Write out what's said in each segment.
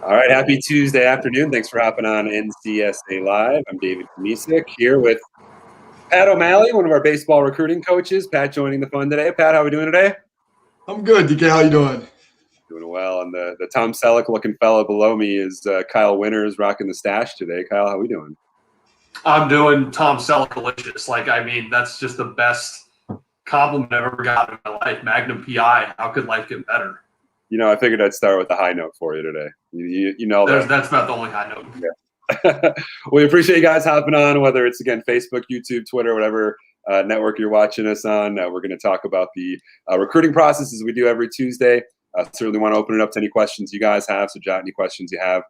All right, happy Tuesday afternoon. Thanks for hopping on NCSA Live. I'm David Kamisic here with Pat O'Malley, one of our baseball recruiting coaches. Pat joining the fun today. Pat, how are we doing today? I'm good, DK. How you doing? Doing well. And the Tom Selleck-looking fellow below me is Kyle Winters rocking the stash today. Kyle, how are we doing? I'm doing Tom Selleck-delicious. That's just the best compliment I've ever got in my life. Magnum PI. How could life get better? I figured I'd start with a high note for you today. You know that. That's about the only high note. Yeah. We appreciate you guys hopping on, whether it's, again, Facebook, YouTube, Twitter, whatever network you're watching us on. We're going to talk about the recruiting process as we do every Tuesday. Certainly want to open it up to any questions you guys have, so jot any questions you have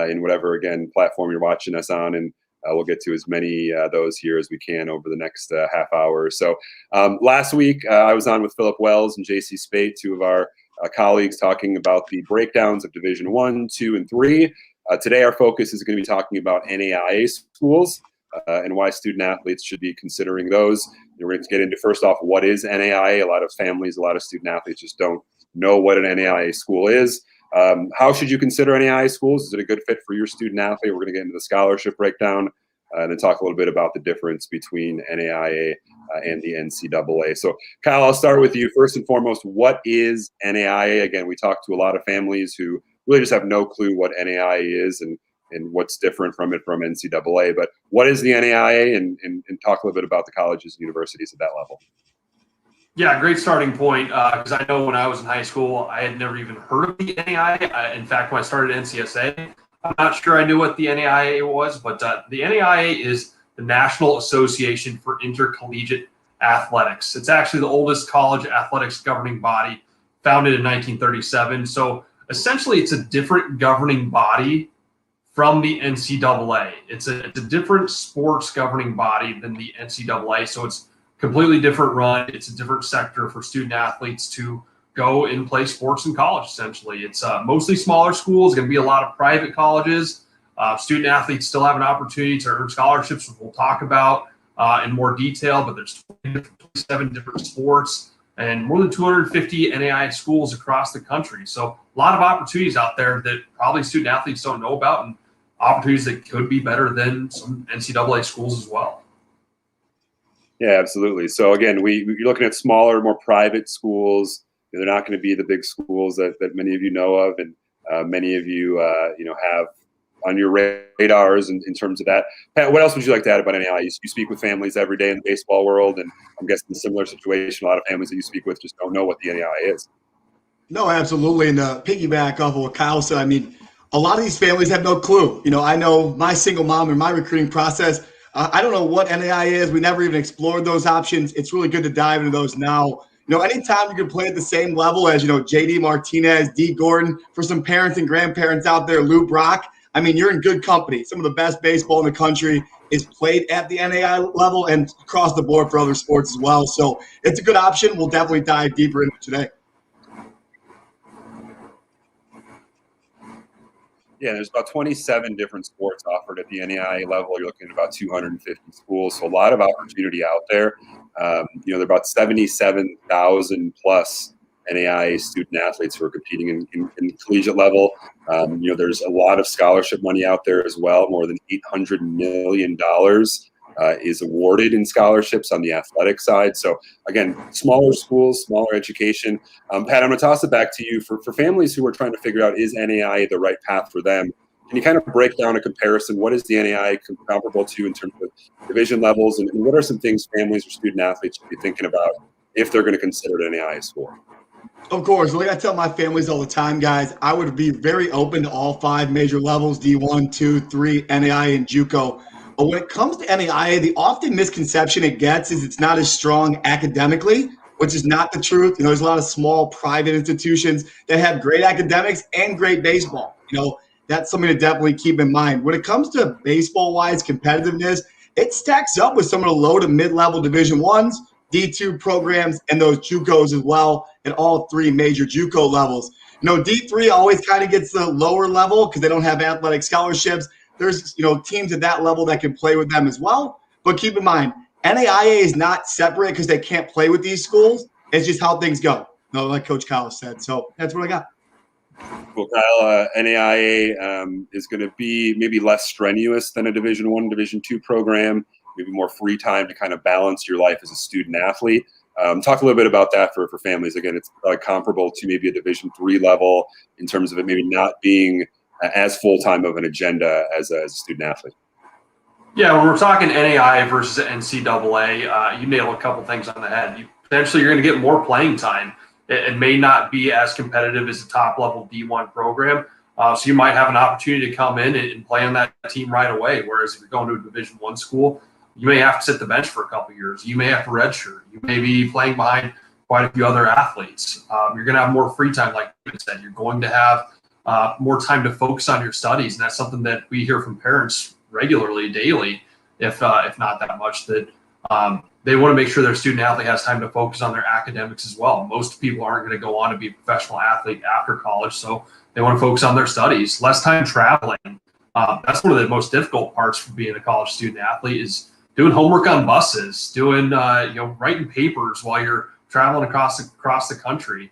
in whatever, again, platform you're watching us on, and we'll get to as many of those here as we can over the next half hour or so. Last week, I was on with Philip Wells and JC Spate, two of our colleagues, talking about the breakdowns of Division I, II, and III. Today, our focus is going to be talking about NAIA schools and why student athletes should be considering those. We're going to get into, first off, what is NAIA? A lot of families, a lot of student athletes just don't know what an NAIA school is. How should you consider NAIA schools? Is it a good fit for your student athlete? We're going to get into the scholarship breakdown and then talk a little bit about the difference between NAIA and the NCAA. So, Kyle, I'll start with you. First and foremost, what is NAIA? Again, we talk to a lot of families who really just have no clue what NAIA is and what's different from it from NCAA. But what is the NAIA, and talk a little bit about the colleges and universities at that level. Yeah, great starting point, because I know when I was in high school, I had never even heard of the NAIA. In fact, when I started NCSA, I'm not sure I knew what the NAIA was, but the NAIA is the National Association for Intercollegiate Athletics. It's actually the oldest college athletics governing body, founded in 1937. So essentially, it's a different governing body from the NCAA. It's a different sports governing body than the NCAA. So it's completely different run. It's a different sector for student athletes to go and play sports in college, essentially. It's mostly smaller schools, going to be a lot of private colleges. Student athletes still have an opportunity to earn scholarships, which we'll talk about in more detail, but there's 27 different sports and more than 250 NAIA schools across the country. So a lot of opportunities out there that probably student athletes don't know about, and opportunities that could be better than some NCAA schools as well. Yeah, absolutely. So again, you're looking at smaller, more private schools. They're not going to be the big schools that many of you know of, and many of you have on your radars in terms of that. Pat, what else would you like to add about NAIA? You speak with families every day in the baseball world, and I'm guessing a similar situation. A lot of families that you speak with just don't know what the NAIA is. No, absolutely. And piggyback off of what Kyle said, I mean, a lot of these families have no clue. I know my single mom in my recruiting process, I don't know what NAIA is. We never even explored those options. It's really good to dive into those now. Anytime you can play at the same level as, JD Martinez, D. Gordon, for some parents and grandparents out there, Lou Brock, I mean, you're in good company. Some of the best baseball in the country is played at the NAIA level and across the board for other sports as well. So it's a good option. We'll definitely dive deeper into it today. Yeah, there's about 27 different sports offered at the NAIA level. You're looking at about 250 schools, so a lot of opportunity out there. There are about 77,000 plus NAIA student athletes who are competing in the collegiate level. There's a lot of scholarship money out there as well. More than $800 million is awarded in scholarships on the athletic side. So again, smaller schools, smaller education. Pat, I'm going to toss it back to you for families who are trying to figure out, is NAIA the right path for them? Can you kind of break down a comparison? What is the NAIA comparable to in terms of division levels, and what are some things families or student athletes should be thinking about if they're going to consider an NAIA school? Of course. Like I tell my families all the time, guys, I would be very open to all 5 major levels, D1, 2, 3, NAIA, and JUCO. But when it comes to NAIA, the often misconception it gets is it's not as strong academically, which is not the truth. There's a lot of small private institutions that have great academics and great baseball. That's something to definitely keep in mind. When it comes to baseball-wise competitiveness, it stacks up with some of the low to mid-level Division I's, D2 programs, and those JUCOs as well at all 3 major JUCO levels. D3 always kind of gets the lower level because they don't have athletic scholarships. There's, teams at that level that can play with them as well. But keep in mind, NAIA is not separate because they can't play with these schools. It's just how things go, like Coach Kyle said. So that's what I got. Well, Kyle, NAIA is going to be maybe less strenuous than a Division I, Division II program, maybe more free time to kind of balance your life as a student athlete. Talk a little bit about that for families. Again, it's comparable to maybe a Division III level in terms of it maybe not being as full-time of an agenda as a student athlete. Yeah, when we're talking NAIA versus NCAA, you nailed a couple things on the head. Potentially, you're going to get more playing time. It may not be as competitive as a top-level D1 program, so you might have an opportunity to come in and play on that team right away. Whereas if you're going to a Division I school, you may have to sit the bench for a couple of years. You may have to redshirt. You may be playing behind quite a few other athletes. You're going to have more free time, like David said. You're going to have more time to focus on your studies, and that's something that we hear from parents regularly, daily, if not that much, that they want to make sure their student athlete has time to focus on their academics as well. Most people aren't going to go on to be a professional athlete after college, so they want to focus on their studies. Less time traveling. That's one of the most difficult parts for being a college student athlete is doing homework on buses, doing writing papers while you're traveling across the country.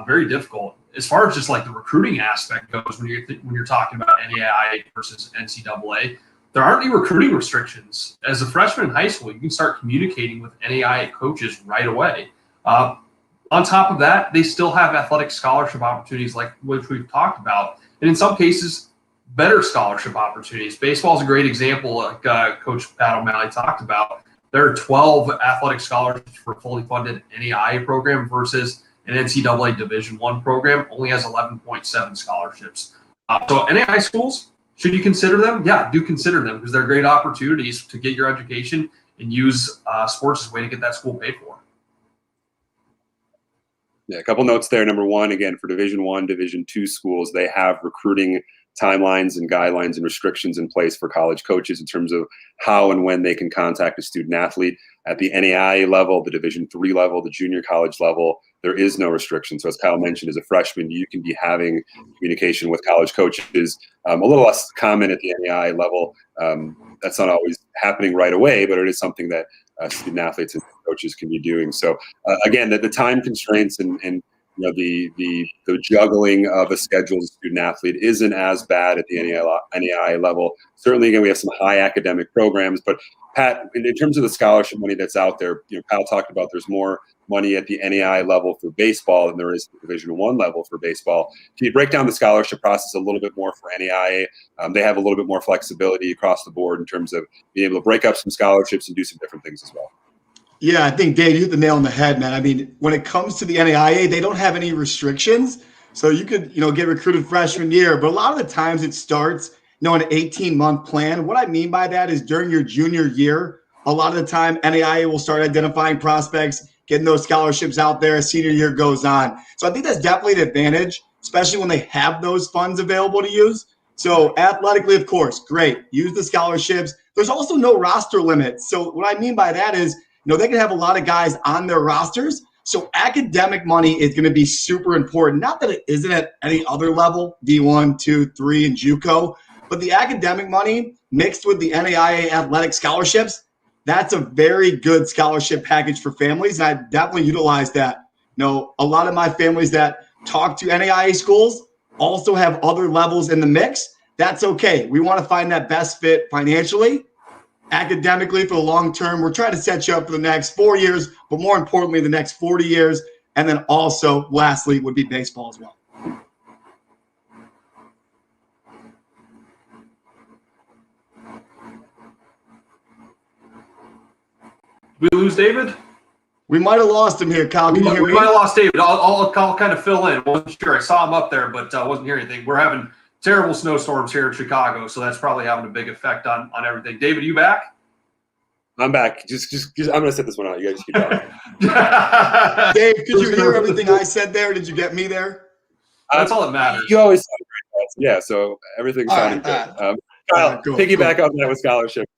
Very difficult. As far as just like the recruiting aspect goes, when you're talking about NAIA versus NCAA, there aren't any recruiting restrictions. As a freshman in high school, you can start communicating with NAIA coaches right away. On top of that, they still have athletic scholarship opportunities like which we've talked about. And in some cases, better scholarship opportunities. Baseball is a great example, like Coach Pat O'Malley talked about. There are 12 athletic scholarships for a fully funded NAIA program versus an NCAA Division I program only has 11.7 scholarships. So NAIA schools, should you consider them? Yeah, do consider them because they're great opportunities to get your education and use sports as a way to get that school paid for. Yeah, a couple notes there. Number one, again, for Division I, Division II schools, they have recruiting timelines and guidelines and restrictions in place for college coaches in terms of how and when they can contact a student athlete. At the NAIA level, the Division III level, the junior college level, there is no restriction. So as Kyle mentioned, as a freshman, you can be having communication with college coaches. A little less common at the NAIA level. That's not always happening right away, but it is something that student athletes and coaches can be doing. So again, the time constraints and the juggling of a schedule as a student athlete isn't as bad at the NAIA level. Certainly, again, we have some high academic programs, but Pat, in terms of the scholarship money that's out there, Kyle talked about there's more money at the NAIA level for baseball than there is at the Division I level for baseball. Can you break down the scholarship process a little bit more for NAIA? They have a little bit more flexibility across the board in terms of being able to break up some scholarships and do some different things as well. Yeah, I think, Dave, you hit the nail on the head, man. I mean, when it comes to the NAIA, they don't have any restrictions. So you could, get recruited freshman year, but a lot of the times it starts, an 18-month plan. What I mean by that is during your junior year, a lot of the time NAIA will start identifying prospects, getting those scholarships out there as senior year goes on. So I think that's definitely an advantage, especially when they have those funds available to use. So athletically, of course, great. Use the scholarships. There's also no roster limit. So what I mean by that is, they can have a lot of guys on their rosters. So academic money is going to be super important. Not that it isn't at any other level, D1, 2, 3, and JUCO, but the academic money mixed with the NAIA athletic scholarships, that's a very good scholarship package for families. And I definitely utilize that. A lot of my families that talk to NAIA schools also have other levels in the mix. That's okay. We want to find that best fit financially. Academically, for the long term, we're trying to set you up for the next 4 years, but more importantly, the next 40 years. And then also, lastly, would be baseball as well. Did we lose David? We might have lost him here, Kyle. Can you hear me? We might have lost David. I'll kind of fill in. Wasn't sure. I saw him up there, but wasn't hearing anything. We're having terrible snowstorms here in Chicago, so that's probably having a big effect on everything. David, are you back? I'm back. Just I'm going to set this one out. You guys keep talking. Dave, could you hear everything I said there? Did you get me there? That's all that matters. You always sound great. Yeah, so everything's sounding good. Kyle, piggyback on that with scholarship.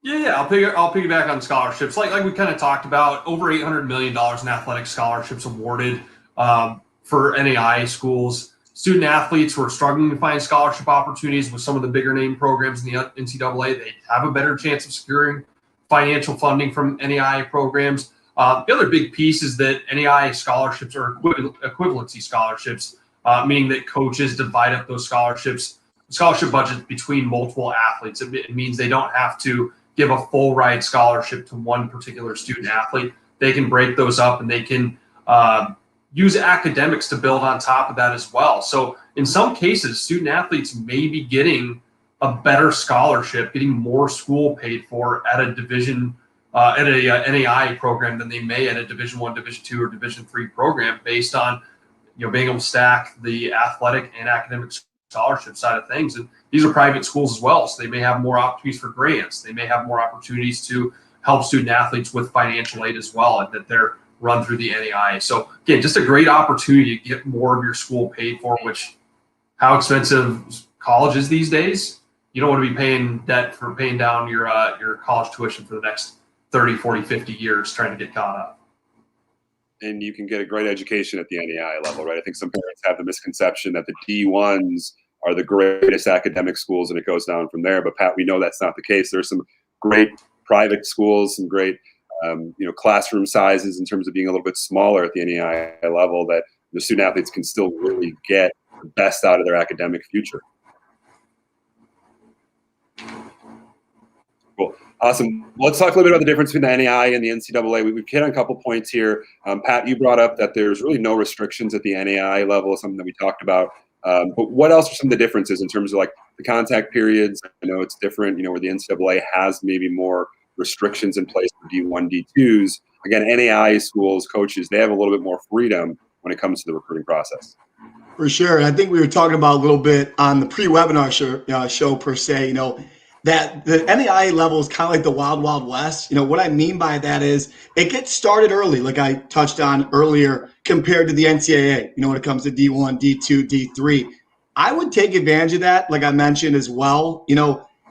Yeah, I'll piggyback on scholarships. Like we kind of talked about, over $800 million in athletic scholarships awarded for NAIA schools. Student athletes who are struggling to find scholarship opportunities with some of the bigger name programs in the NCAA, they have a better chance of securing financial funding from NAIA programs. The other big piece is that NAIA scholarships or equivalency scholarships meaning that coaches divide up those scholarship budgets between multiple athletes. It means they don't have to give a full ride scholarship to one particular student athlete. They can break those up, and they can use academics to build on top of that as well. So in some cases, student athletes may be getting a better scholarship, getting more school paid for at a division, at a NAIA program than they may at a Division I, Division II, or Division III program, based on being able to stack the athletic and academic scholarship side of things. And these are private schools as well, so they may have more opportunities for grants. They may have more opportunities to help student athletes with financial aid as well, and that they're run through the NAIA. So again, just a great opportunity to get more of your school paid for, which how expensive college is these days. You don't want to be paying debt for paying down your college tuition for the next 30, 40, 50 years trying to get caught up. And you can get a great education at the NAIA level, right? I think some parents have the misconception that the D1s are the greatest academic schools and it goes down from there. But Pat, we know that's not the case. There's some great private schools, some great classroom sizes in terms of being a little bit smaller at the NAIA level, that the student athletes can still really get the best out of their academic future. Cool. Awesome. Let's talk a little bit about the difference between the NAIA and the NCAA. We've hit on a couple points here. Pat, you brought up that there's really no restrictions at the NAIA level, something that we talked about. But what else are some of the differences in terms of like the contact periods? I know it's different, where the NCAA has maybe more restrictions in place for D1, D2s. Again, NAIA schools, coaches, they have a little bit more freedom when it comes to the recruiting process. For sure. And I think we were talking about a little bit on the pre-webinar show per se, that the NAIA level is kind of like the wild, wild west. What I mean by that is it gets started early, like I touched on earlier, compared to the NCAA, when it comes to D1, D2, D3. I would take advantage of that, like I mentioned as well.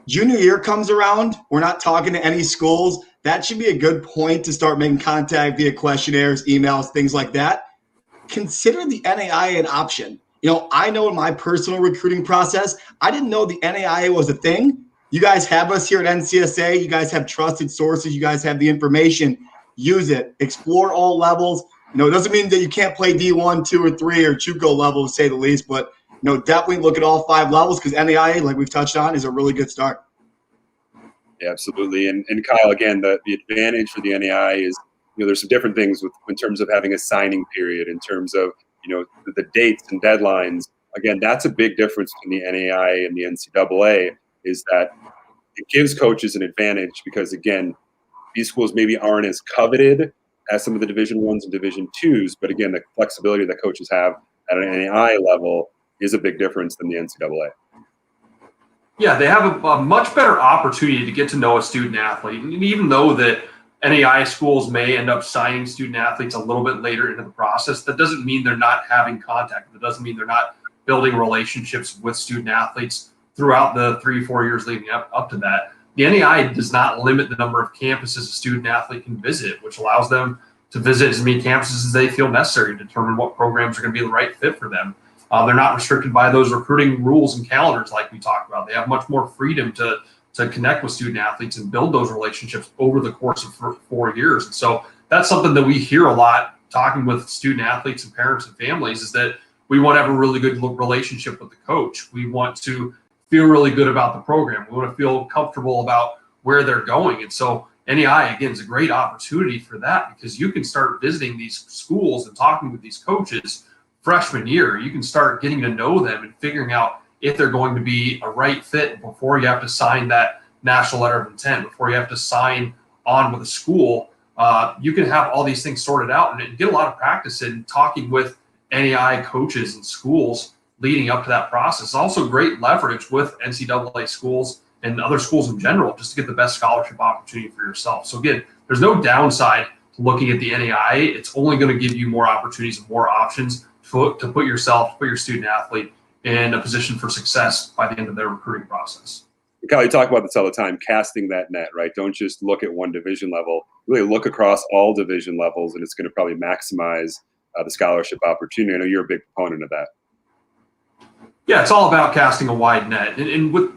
Junior year comes around, we're not talking to any schools. That should be a good point to start making contact via questionnaires, emails, things like that. Consider the NAIA an option. I know in my personal recruiting process, I didn't know the NAIA was a thing. You guys have us here at NCSA. You guys have trusted sources. You guys have the information. Use it. Explore all levels. It doesn't mean that you can't play D1, 2, or 3, or JUCO level, to say the least, but definitely look at all 5 levels, because NAIA, like we've touched on, is a really good start. Yeah, absolutely. And Kyle, again, the advantage for the NAIA is, there's some different things in terms of having a signing period, in terms of, the dates and deadlines. Again, that's a big difference between the NAIA and the NCAA, is that it gives coaches an advantage because, again, these schools maybe aren't as coveted as some of the Division Is and Division IIs, but again, the flexibility that coaches have at an NAIA level is a big difference than the NCAA. Yeah, they have a much better opportunity to get to know a student athlete. And even though that NAIA schools may end up signing student athletes a little bit later into the process, that doesn't mean they're not having contact. That doesn't mean they're not building relationships with student athletes throughout the 3-4 years leading up to that. The NAIA does not limit the number of campuses a student athlete can visit, which allows them to visit as many campuses as they feel necessary to determine what programs are going to be the right fit for them. They're not restricted by those recruiting rules and calendars like we talked about. They have much more freedom to connect with student athletes and build those relationships over the course of 4 years. And so that's something that we hear a lot talking with student athletes and parents and families, is that we want to have a really good relationship with the coach. We want to feel really good about the program. We want to feel comfortable about where they're going. And so NAIA, again, is a great opportunity for that, because you can start visiting these schools and talking with these coaches freshman year. You can start getting to know them and figuring out if they're going to be a right fit before you have to sign that national letter of intent, before you have to sign on with a school. You can have all these things sorted out and get a lot of practice in talking with NAIA coaches and schools leading up to that process. It's also great leverage with NCAA schools and other schools in general, just to get the best scholarship opportunity for yourself. So again, there's no downside to looking at the NAIA. It's only going to give you more opportunities and more options to put your student athlete in a position for success by the end of their recruiting process. Kyle, you talk about this all the time, casting that net, right? Don't just look at one division level, really look across all division levels, and it's going to probably maximize the scholarship opportunity. I know you're a big proponent of that. Yeah, it's all about casting a wide net. And with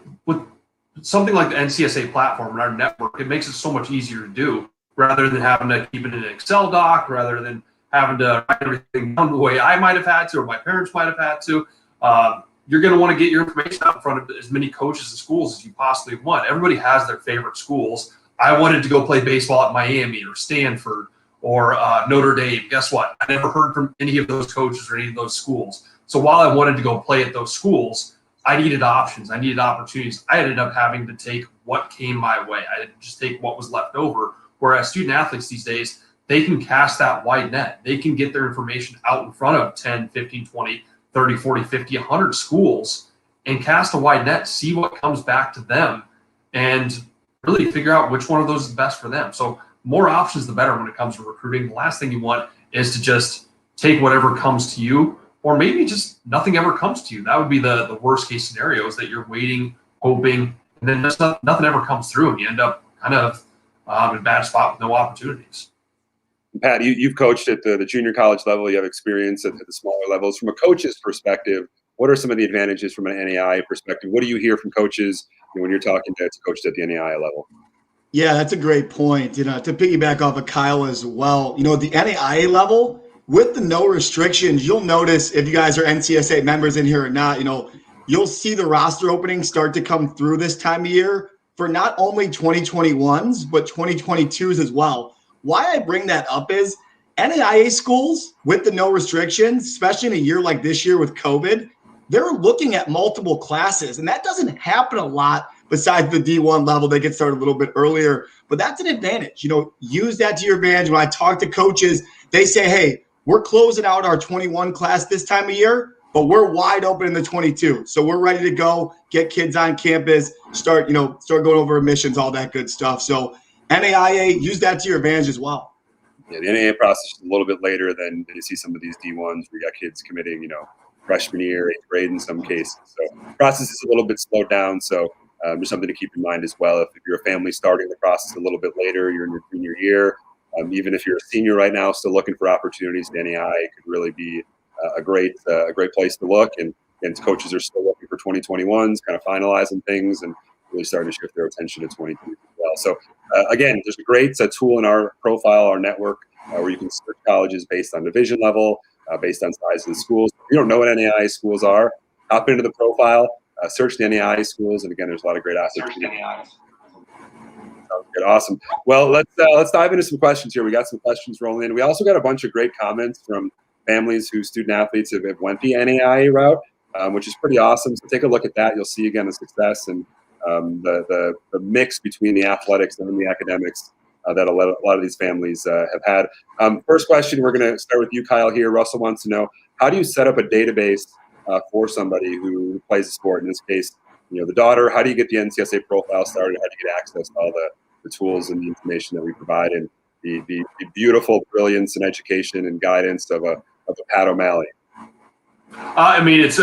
something like the NCSA platform and our network, it makes it so much easier to do, rather than having to keep it in an Excel doc, rather than having to write everything down the way I might have had to, or my parents might have had to. You're going to want to get your information out in front of as many coaches and schools as you possibly want. Everybody has their favorite schools. I wanted to go play baseball at Miami or Stanford or Notre Dame. Guess what? I never heard from any of those coaches or any of those schools. So while I wanted to go play at those schools, I needed options. I needed opportunities. I ended up having to take what came my way. I didn't just take what was left over. Whereas student athletes these days, they can cast that wide net. They can get their information out in front of 10, 15, 20, 30, 40, 50, 100 schools and cast a wide net, see what comes back to them, and really figure out which one of those is best for them. So more options, the better when it comes to recruiting. The last thing you want is to just take whatever comes to you, or maybe just nothing ever comes to you. That would be the worst case scenario, is that you're waiting, hoping, and then just nothing ever comes through, and you end up kind of in a bad spot with no opportunities. Pat, you've coached at the junior college level. You have experience at the smaller levels. From a coach's perspective, what are some of the advantages from an NAIA perspective? What do you hear from coaches when you're talking to coaches at the NAIA level? Yeah, that's a great point. To piggyback off of Kyle as well, the NAIA level, with the no restrictions, you'll notice, if you guys are NCSA members in here or not, you'll see the roster openings start to come through this time of year for not only 2021s, but 2022s as well. Why I bring that up is NAIA schools with the no restrictions, especially in a year like this year with COVID, they're looking at multiple classes, and that doesn't happen a lot besides the D1 level. They get started a little bit earlier, but that's an advantage. Use that to your advantage. When I talk to coaches, they say, hey, we're closing out our 21 class this time of year, but we're wide open in the 22. So we're ready to go, get kids on campus, start going over admissions, all that good stuff. So NAIA, use that to your advantage as well. Yeah, the NAIA process is a little bit later than you see some of these D1s where you got kids committing, freshman year, 8th grade in some cases. So the process is a little bit slowed down. So there's something to keep in mind as well. If you're a family starting the process a little bit later, you're in your junior year, even if you're a senior right now, still looking for opportunities, the NAIA could really be a great place to look. And coaches are still looking for 2021s, kind of finalizing things and really starting to shift their attention to 22 as well. So again, there's a great tool in our profile, our network, where you can search colleges based on division level, based on size of the schools. If you don't know what NAIA schools are, hop into the profile, search the NAIA schools, and again, there's a lot of great opportunities. Sounds good, awesome. Well, let's dive into some questions here. We got some questions rolling in. We also got a bunch of great comments from families whose student athletes have went the NAIA route, which is pretty awesome. So take a look at that. You'll see again the success and the mix between the athletics and the academics that a lot of these families have had. First question, we're going to start with you, Kyle, here. Russell wants to know, how do you set up a database for somebody who plays a sport? In this case, the daughter. How do you get the NCSA profile started? How do you get access to all the tools and the information that we provide, and the beautiful brilliance and education and guidance of a Pat O'Malley? It's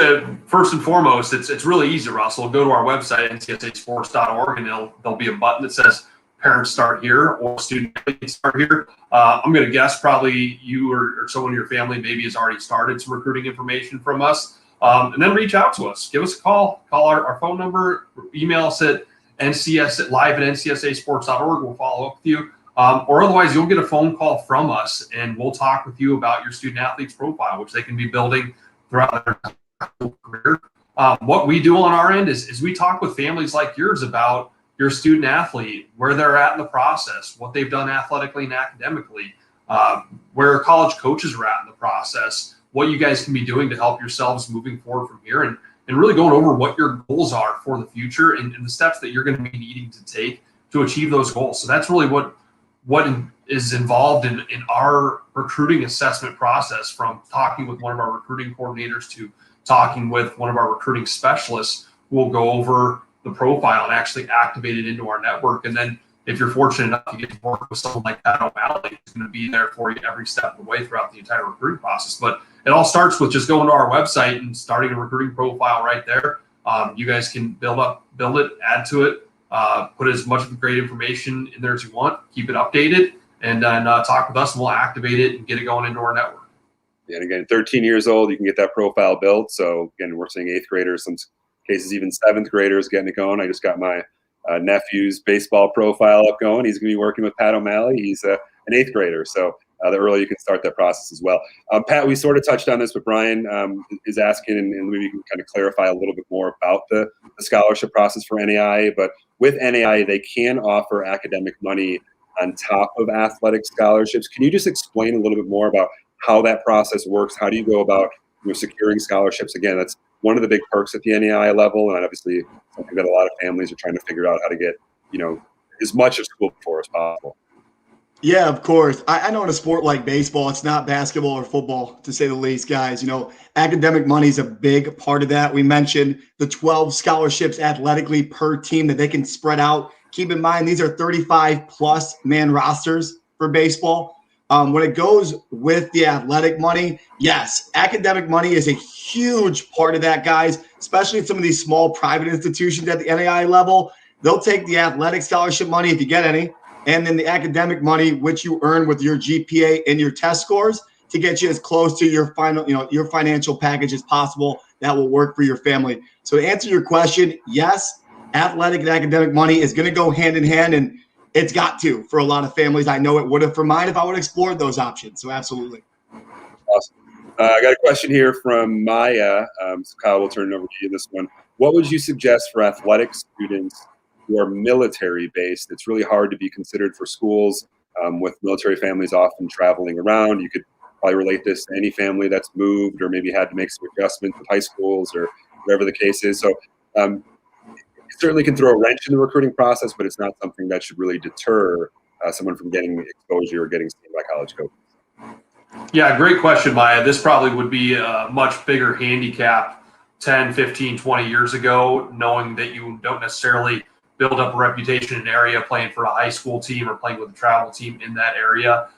first and foremost, it's really easy, Russell. Go to our website, ncsasports.org, and there'll be a button that says parents start here or student athletes start here. I'm going to guess probably you or someone in your family maybe has already started some recruiting information from us. And then reach out to us. Give us a call. Call our phone number. Email us at live@ncsasports.org. We'll follow up with you. Or otherwise, you'll get a phone call from us, and we'll talk with you about your student athlete's profile, which they can be building throughout their career. What we do on our end is we talk with families like yours about your student athlete, where they're at in the process, what they've done athletically and academically, where college coaches are at in the process, what you guys can be doing to help yourselves moving forward from here, and really going over what your goals are for the future and the steps that you're going to be needing to take to achieve those goals. So that's really what is involved in our recruiting assessment process, from talking with one of our recruiting coordinators to talking with one of our recruiting specialists who will go over the profile and actually activate it into our network. And then if you're fortunate enough to get to work with someone like Pat O'Malley, who's going to be there for you every step of the way throughout the entire recruiting process. But it all starts with just going to our website and starting a recruiting profile right there. You guys can build it, add to it, put as much of the great information in there as you want, keep it updated, and then talk with us, and we'll activate it and get it going into our network. Yeah, and again, 13 years old, you can get that profile built. So again, we're seeing 8th graders, some cases even 7th graders getting it going. I just got my nephew's baseball profile up going. He's going to be working with Pat O'Malley. He's an 8th grader. So the earlier you can start that process as well. Pat, we sort of touched on this, but Brian is asking, and maybe you can kind of clarify a little bit more about the scholarship process for NAIA. But with NAIA, they can offer academic money on top of athletic scholarships. Can you just explain a little bit more about how that process works? How do you go about securing scholarships? Again, that's one of the big perks at the NAIA level, and obviously something that a lot of families are trying to figure out how to get as much of school before as possible. Yeah, of course. I know in a sport like baseball, it's not basketball or football, to say the least, guys. Academic money is a big part of that. We mentioned the 12 scholarships athletically per team that they can spread out. Keep in mind, these are 35-plus man rosters for baseball. When it goes with the athletic money, yes, academic money is a huge part of that, guys, especially in some of these small private institutions at the NAIA level. They'll take the athletic scholarship money, if you get any, and then the academic money, which you earn with your GPA and your test scores, to get you as close to your final, your financial package as possible that will work for your family. So to answer your question, yes, athletic and academic money is going to go hand in hand, and it's got to for a lot of families. I know it would have for mine if I would have explored those options. So absolutely. Awesome. I got a question here from Maya. So Kyle, we'll turn it over to you this one. What would you suggest for athletic students who are military-based? It's really hard to be considered for schools with military families often traveling around. You could probably relate this to any family that's moved or maybe had to make some adjustments with high schools or whatever the case is. So it certainly can throw a wrench in the recruiting process, but it's not something that should really deter someone from getting exposure or getting seen by college coaches. Yeah, great question, Maya. This probably would be a much bigger handicap 10, 15, 20 years ago, knowing that you don't necessarily build up a reputation in an area playing for a high school team or playing with a travel team in that area.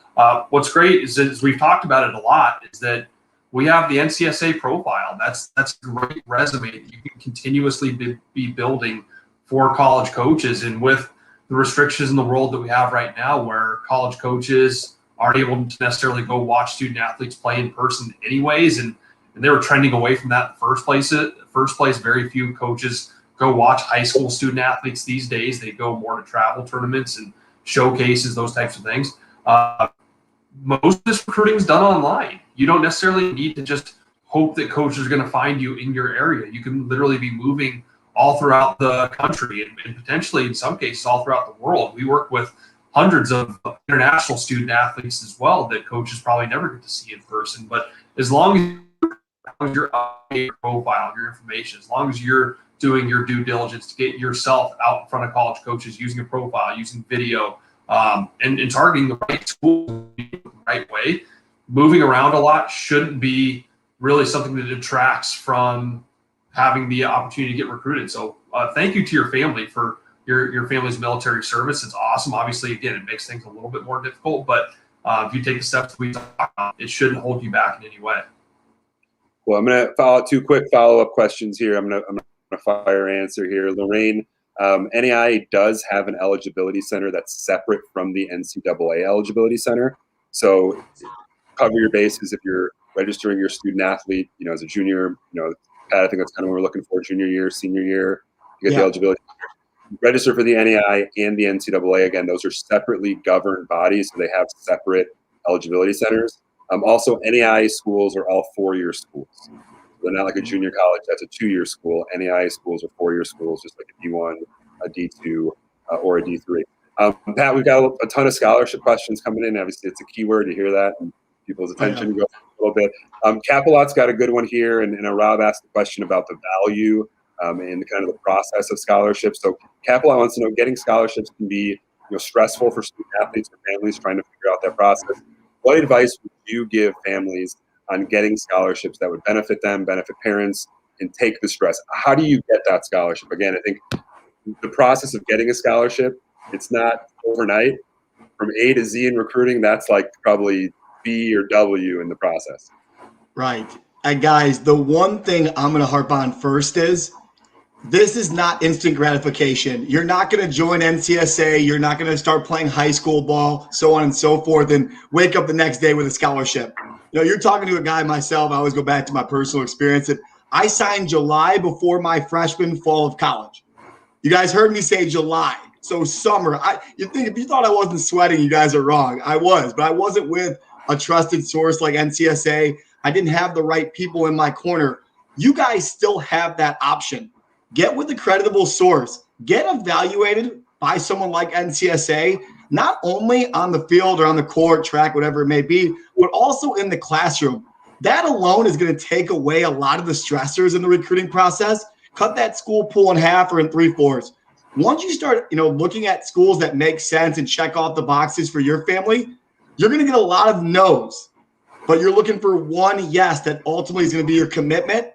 What's great is that, as we've talked about it a lot, is that we have the NCSA profile. That's a great resume that you can continuously be building for college coaches. And with the restrictions in the world that we have right now, where college coaches aren't able to necessarily go watch student athletes play in person anyways, and they were trending away from that in the first place. Very few coaches go watch high school student athletes these days. They go more to travel tournaments and showcases, those types of things. Most of this recruiting is done online. You don't necessarily need to just hope that coaches are going to find you in your area. You can literally be moving all throughout the country and potentially in some cases all throughout the world. We work with hundreds of international student athletes as well that coaches probably never get to see in person. But as long as you're updating your profile, your information, as long as you're doing your due diligence to get yourself out in front of college coaches, using a profile, using video, and targeting the right school the right way, moving around a lot shouldn't be really something that detracts from having the opportunity to get recruited. So thank you to your family for your family's military service. It's awesome. Obviously, again, it makes things a little bit more difficult, but if you take the steps we talked about, it shouldn't hold you back in any way. Well, I'm going to follow 2 quick follow-up questions here. I'm going to fire answer here. Lorraine, NAIA does have an eligibility center that's separate from the NCAA Eligibility Center. So cover your bases if you're registering your student athlete, as a junior, Pat, I think that's kind of what we're looking for, junior year, senior year, you get the eligibility. Register for the NAIA and the NCAA. Again, those are separately governed bodies, so they have separate eligibility centers. Also, NAIA schools are all 4-year schools. They're not like a junior college. That's a 2-year school. NAIA schools are 4-year schools, just like a D1, a D2, or a D3. Pat, we've got a ton of scholarship questions coming in. Obviously, it's a keyword. You hear that, and people's attention goes a little bit. Capilot's got a good one here, and Rob asked a question about the value and kind of the process of scholarships. So Capilot wants to know, getting scholarships can be stressful for student athletes or families trying to figure out that process. What advice would you give families on getting scholarships that would benefit them, benefit parents, and take the stress? How do you get that scholarship? Again, I think the process of getting a scholarship, it's not overnight. From A to Z in recruiting, that's like probably B or W in the process. Right. And guys, the one thing I'm going to harp on first is this is not instant gratification. You're not going to join NCSA. You're not going to start playing high school ball, so on and so forth, and wake up the next day with a scholarship. You're talking to a guy myself. I always go back to my personal experience. And I signed July before my freshman fall of college. You guys heard me say July. So summer. You think if you thought I wasn't sweating, you guys are wrong. I was, but I wasn't with a trusted source like NCSA, I didn't have the right people in my corner, you guys still have that option. Get with a credible source. Get evaluated by someone like NCSA, not only on the field or on the court, track, whatever it may be, but also in the classroom. That alone is going to take away a lot of the stressors in the recruiting process. Cut that school pool in half or in 3/4. Once you start, looking at schools that make sense and check off the boxes for your family, you're going to get a lot of no's, but you're looking for one yes that ultimately is going to be your commitment.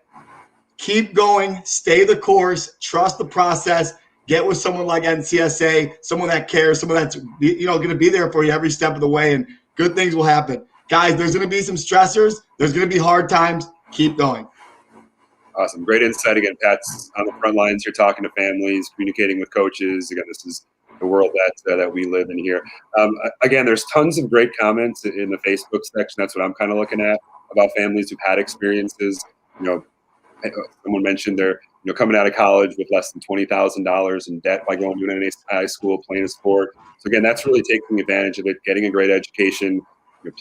Keep going, stay the course, trust the process, get with someone like NCSA, someone that cares, someone that's going to be there for you every step of the way, and good things will happen. Guys, there's going to be some stressors. There's going to be hard times. Keep going. Awesome. Great insight. Again, Pat's on the front lines here talking to families, communicating with coaches. Again, this is the world that we live in here. Again, there's tons of great comments in the Facebook section. That's what I'm kind of looking at about families who've had experiences. Someone mentioned they're coming out of college with less than $20,000 in debt by going to an NAIA school, playing a sport. So again, that's really taking advantage of it, getting a great education,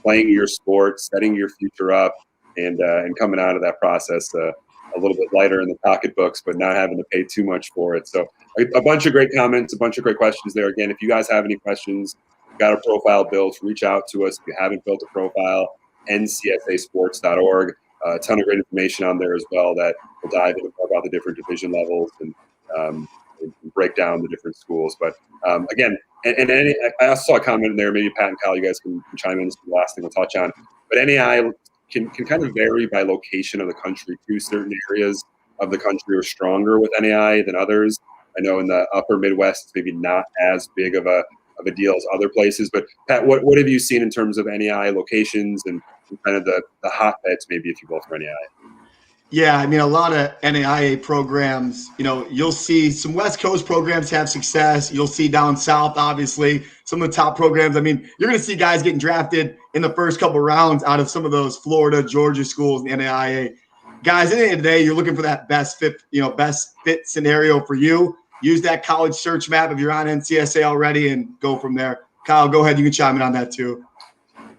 playing your sport, setting your future up, and coming out of that process a little bit lighter in the pocketbooks, but not having to pay too much for it. So a bunch of great comments, a bunch of great questions there. Again, if you guys have any questions, got a profile built, reach out to us. If you haven't built a profile, ncsasports.org. A ton of great information on there as well that will dive into more about the different division levels and break down the different schools. But again, I also saw a comment in there, maybe Pat and Kyle, you guys can chime in. This is the last thing we'll touch on. But NAIA can kind of vary by location of the country too. Certain areas of the country are stronger with NAIA than others. I know in the upper Midwest, it's maybe not as big of a deal as other places. But Pat, what have you seen in terms of NAIA locations and kind of the hotbeds, maybe, if you will, for NAIA? Yeah, a lot of NAIA programs, you'll see some West Coast programs have success. You'll see down south, obviously, some of the top programs. You're going to see guys getting drafted in the first couple rounds out of some of those Florida, Georgia schools in the NAIA. Guys, at the end of the day, you're looking for that best fit scenario for you. Use that college search map if you're on NCSA already and go from there. Kyle, go ahead. You can chime in on that too.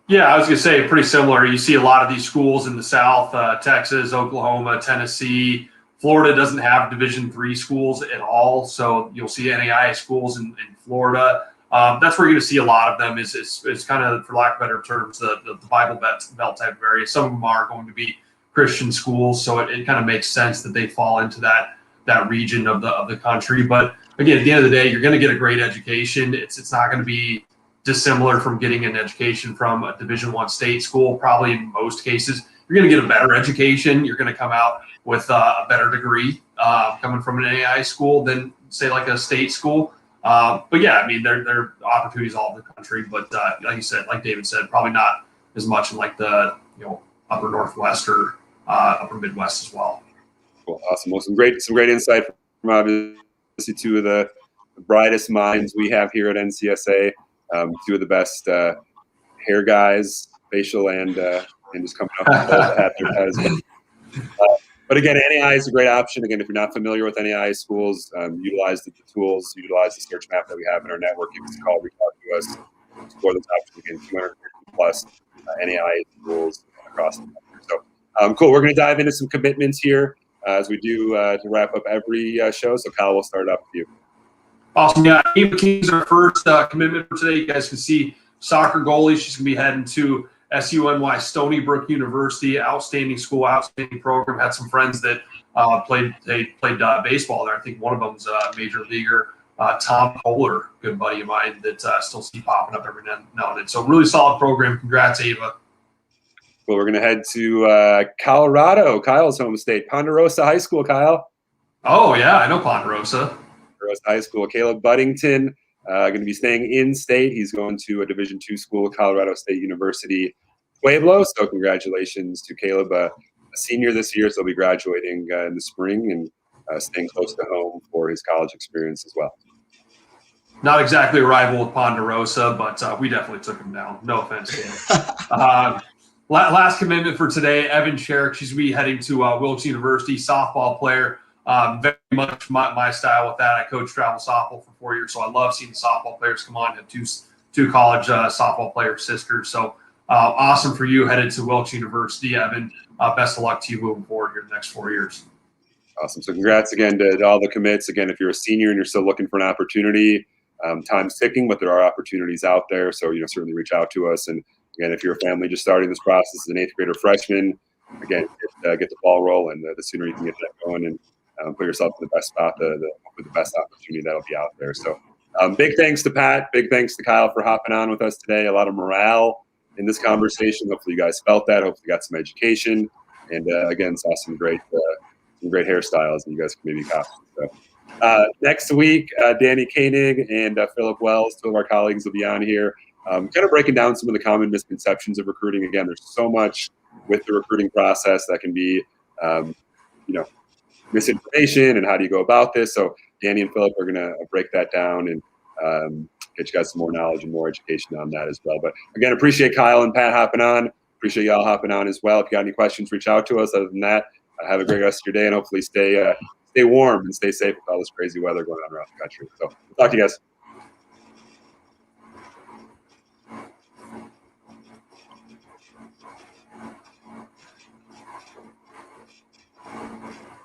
Yeah, I was going to say pretty similar. You see a lot of these schools in the South, Texas, Oklahoma, Tennessee. Florida doesn't have Division III schools at all, so you'll see NAIA schools in Florida. That's where you're going to see a lot of them is kind of, for lack of better terms, the Bible Belt type of area. Some of them are going to be Christian schools, so it kind of makes sense that they fall into that region of the country. But again, at the end of the day, you're going to get a great education. It's not going to be dissimilar from getting an education from a Division I state school. Probably in most cases, you're going to get a better education. You're going to come out with a better degree coming from an NAIA school than, say, like a state school. But yeah, there are opportunities all over the country. But like you said, like David said, probably not as much in like the upper Northwest or upper Midwest as well. Cool, awesome. Well, some great insight from obviously two of the brightest minds we have here at NCSA. Two of the best hair guys, facial and just coming up with both at their head as well. But again, NAIA is a great option. Again, if you're not familiar with NAIA schools, utilize the tools, utilize the search map that we have in our network. Give us a call, reach out to us, explore those options. Again, 250 plus NAIA schools across the country. So cool. We're going to dive into some commitments here as we do to wrap up every show. So Kyle, we'll start up with you. Awesome. Yeah, Ava King's our first commitment for today. You guys can see soccer goalie. She's going to be heading to SUNY Stony Brook University. Outstanding school, outstanding program. Had some friends that played baseball there. I think one of them's a major leaguer, Tom Kohler, good buddy of mine that I still see popping up every now and then. So really solid program. Congrats, Ava. Well, we're going to head to Colorado, Kyle's home state, Ponderosa High School, Kyle. Oh, yeah, I know Ponderosa. High School. Caleb Buddington going to be staying in state. He's going to a Division II school, Colorado State University, Pueblo. So congratulations to Caleb, a senior this year. So he'll be graduating in the spring and staying close to home for his college experience as well. Not exactly a rival with Ponderosa, but we definitely took him down. No offense to him. Last commitment for today, Evan Sherrick. She's going to be heading to Wilkes University, softball player. Very much my style with that. I coached travel softball for 4 years, so I love seeing the softball players come on. I have two college softball player sisters, so awesome for you headed to Wilkes University, Evan. Best of luck to you moving forward here the next 4 years. Awesome. So congrats again to all the commits. Again, if you're a senior and you're still looking for an opportunity, time's ticking, but there are opportunities out there. So, certainly reach out to us. And again, if you're a family just starting this process as an 8th grade or freshman, again, get the ball rolling. The sooner you can get that going and put yourself in the best spot, with the best opportunity that'll be out there. So big thanks to Pat. Big thanks to Kyle for hopping on with us today. A lot of morale in this conversation. Hopefully you guys felt that. Hopefully you got some education. And again, saw some great hairstyles that you guys can maybe copy. So next week, Danny Koenig and Philip Wells, two of our colleagues, will be on here, kind of breaking down some of the common misconceptions of recruiting. Again, there's so much with the recruiting process that can be, misinformation and how do you go about this. So Danny and Philip are going to break that down and get you guys some more knowledge and more education on that as well. But again, appreciate Kyle and Pat hopping on. Appreciate y'all hopping on as well. If you got any questions, reach out to us. Other than that, have a great rest of your day and hopefully stay warm and stay safe with all this crazy weather going on around the country. So talk to you guys.